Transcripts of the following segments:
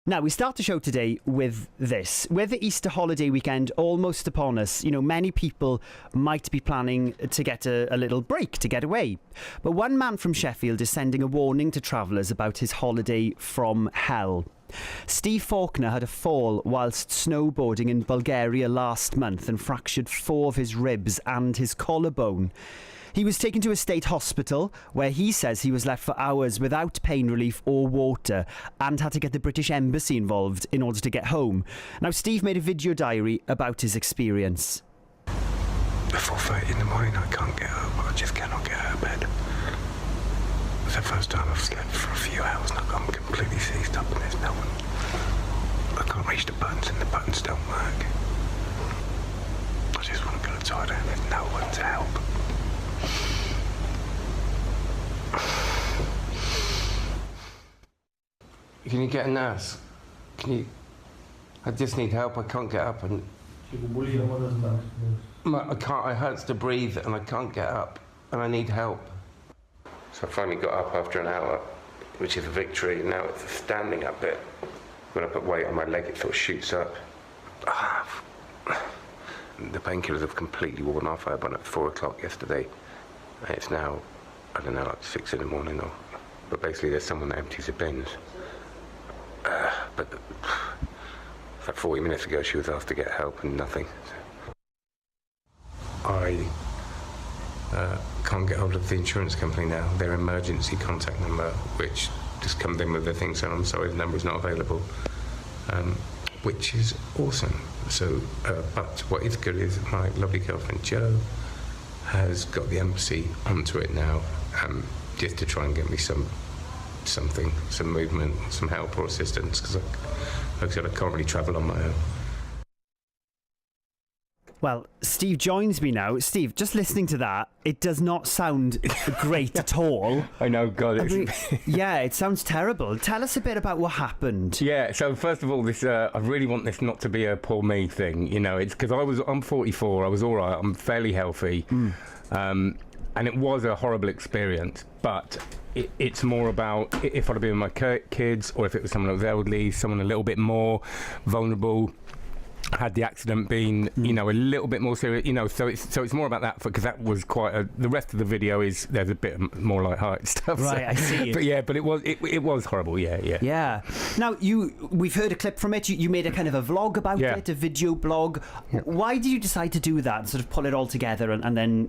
Now, we start the show today with this. With the Easter holiday weekend almost upon us, many people might be planning to get a little break, to get away. But one man from Sheffield is sending a warning to travellers about his holiday from hell. Steve Faulkner had a fall whilst snowboarding in Bulgaria last month and fractured 4 of his ribs and his collarbone. He was taken to a state hospital where he says he was left for hours without pain relief or water and had to get the British Embassy involved in order to get home. Now, Steve made a video diary about his experience. At 4:30 in the morning, I can't get up. I just cannot get out of bed. It's the first time I've slept for a few hours and I'm completely seized up and there's no one. I can't reach the buttons and the buttons don't work. I just want to go to the toilet and there's no one to help. Can you get a nurse? I just need help. I can't get up and I can't. It hurts to breathe and I can't get up and I need help. So I finally got up after an hour, which is a victory. And now it's the standing up bit. When I put weight on my leg, it sort of shoots up. The painkillers have completely worn off. I had one at 4 o'clock yesterday. And it's now, I don't know, like 6 in the morning but basically there's someone that empties the bins. But like 40 minutes ago she was asked to get help and nothing. I can't get hold of the insurance company now. Their emergency contact number, which just comes in with the thing saying, I'm sorry, the number is not available, which is awesome. So, but what is good is my lovely girlfriend Jo has got the embassy onto it now, just to try and get me some movement, some help or assistance, because like I said, I can't really travel on my own. Well, Steve joins me now. Steve, just listening to that, it does not sound great at all. I know, God. Yeah, it sounds terrible. Tell us a bit about what happened. Yeah, so first of all, this I really want this not to be a poor me thing. It's because I'm 44, I was all right, I'm fairly healthy. And it was a horrible experience, but it's more about if I'd been with my kids or if it was someone that was elderly, someone a little bit more vulnerable. Had the accident been, a little bit more serious, so it's more about that, because that was quite the rest of the video there's a bit more light-hearted stuff. Right, I see. But it was horrible, yeah. Yeah. Now, we've heard a clip from it. You made a kind of a vlog about it, a video blog. Yeah. Why did you decide to do that, sort of pull it all together and then,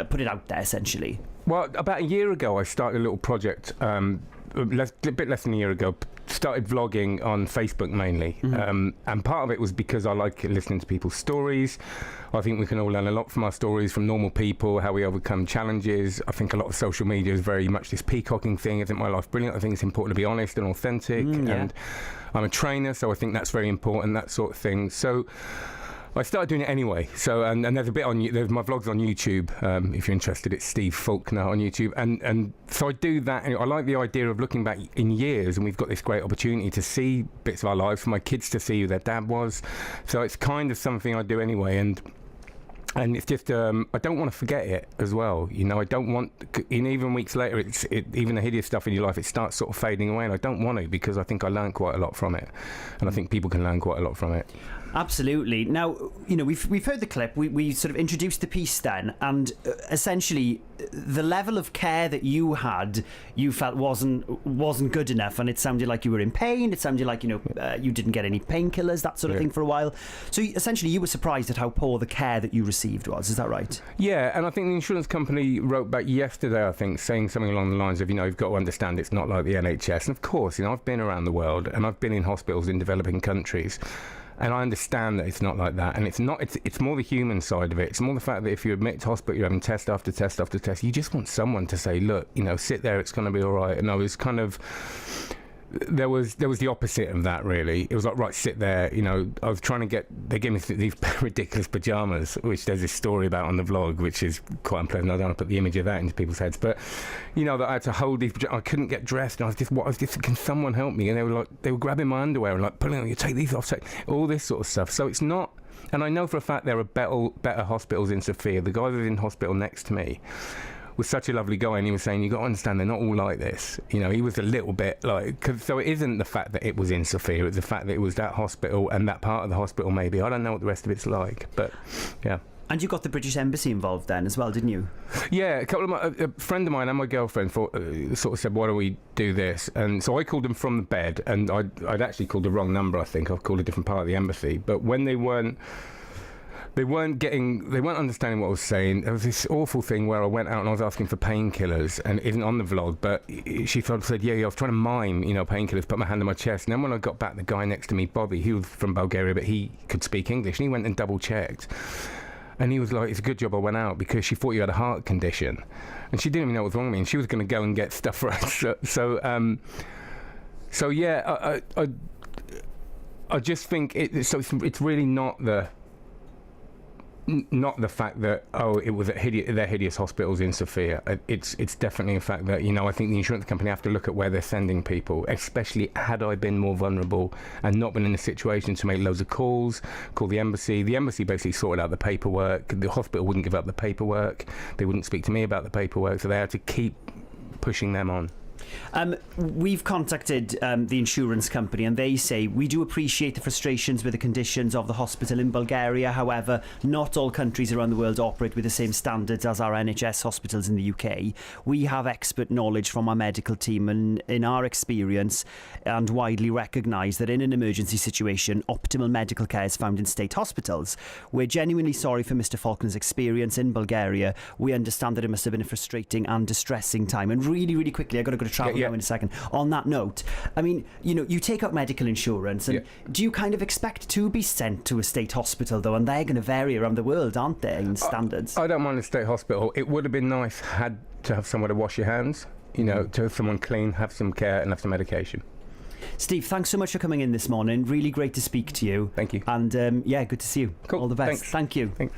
put it out there, essentially? Well, about a year ago, I started a little project, a bit less than a year ago, started vlogging on Facebook mainly, and part of it was because I like listening to people's stories. I think we can all learn a lot from our stories, from normal people, how we overcome challenges. I think a lot of social media is very much this peacocking thing. Isn't my life brilliant? I think it's important to be honest and authentic, and I'm a trainer, so I think that's very important, that sort of thing. So I started doing it anyway. So and there's a bit there's my vlogs on YouTube. If you're interested, it's Steve Faulkner on YouTube. And so I do that. And I like the idea of looking back in years, and we've got this great opportunity to see bits of our lives, for my kids to see who their dad was. So it's kind of something I do anyway. And it's just, I don't want to forget it as well. I don't want, even weeks later, even the hideous stuff in your life, it starts sort of fading away, and I don't want to, because I think I learned quite a lot from it. And I think people can learn quite a lot from it. Absolutely. Now, we've heard the clip. We sort of introduced the piece then, and essentially the level of care that you felt wasn't good enough, and it sounded like you were in pain. It sounded like you didn't get any painkillers, that sort of thing, for a while. So essentially, you were surprised at how poor the care that you received was. Is that right? Yeah, and I think the insurance company wrote back yesterday, I think, saying something along the lines of, you've got to understand it's not like the NHS. And of course, I've been around the world and I've been in hospitals in developing countries. And I understand that it's not like that, and it's more the human side of it. It's more the fact that if you admit to hospital, you're having test after test after test, you just want someone to say, look, sit there, it's going to be all right. And I was kind of, there was the opposite of that, really. It was like, right, sit there. I was trying to they gave me these ridiculous pajamas, which there's this story about on the vlog, which is quite unpleasant. I don't want to put the image of that into people's heads, but that I had to hold these pajamas. I couldn't get dressed, and I was just can someone help me? And they were grabbing my underwear and like pulling on, you take these off, all this sort of stuff. So it's not. And I know for a fact there are better hospitals in Sofia. The guy that was in hospital next to me was such a lovely guy, and he was saying, you got to understand, they're not all like this. You know, he was a little bit like, so it isn't the fact that it was in Sofia, it's the fact that it was that hospital and that part of the hospital maybe. I don't know what the rest of it's like, but yeah. And you got the British Embassy involved then as well, didn't you? Yeah, a friend of mine and my girlfriend sort of said, why don't we do this? And so I called them from the bed, and I'd actually called the wrong number, I think. I've called a different part of the embassy. But when they weren't understanding what I was saying. There was this awful thing where I went out and I was asking for painkillers, and it isn't on the vlog, but she sort of said, yeah, I was trying to mime, painkillers, put my hand on my chest. And then when I got back, the guy next to me, Bobby, he was from Bulgaria, but he could speak English, and he went and double checked. And he was like, it's a good job I went out, because she thought you had a heart condition. And she didn't even know what was wrong with me, and she was going to go and get stuff for us. So yeah, I just think it's really not the fact that it was at their hideous hospitals in Sofia. It's definitely a fact that I think the insurance company have to look at where they're sending people, especially had I been more vulnerable and not been in a situation to make loads of calls, call the embassy. The embassy basically sorted out the paperwork. The hospital wouldn't give up the paperwork. They wouldn't speak to me about the paperwork, so they had to keep pushing them on. We've contacted the insurance company, and they say, we do appreciate the frustrations with the conditions of the hospital in Bulgaria. However, not all countries around the world operate with the same standards as our NHS hospitals in the UK. We have expert knowledge from our medical team, and in our experience and widely recognised that in an emergency situation, optimal medical care is found in state hospitals. We're genuinely sorry for Mr. Faulkner's experience in Bulgaria. We understand that it must have been a frustrating and distressing time. And really, really quickly, I've got to go to travel now in a second. On that note, I mean, you take out medical insurance, and do you kind of expect to be sent to a state hospital, though? And they're going to vary around the world, aren't they, in standards? I don't mind a state hospital. It would have been nice to have somewhere to wash your hands, to have someone clean, have some care, and have some medication. Steve, thanks so much for coming in this morning. Really great to speak to you. Thank you. And, good to see you. Cool. All the best. Thanks. Thank you. Thanks.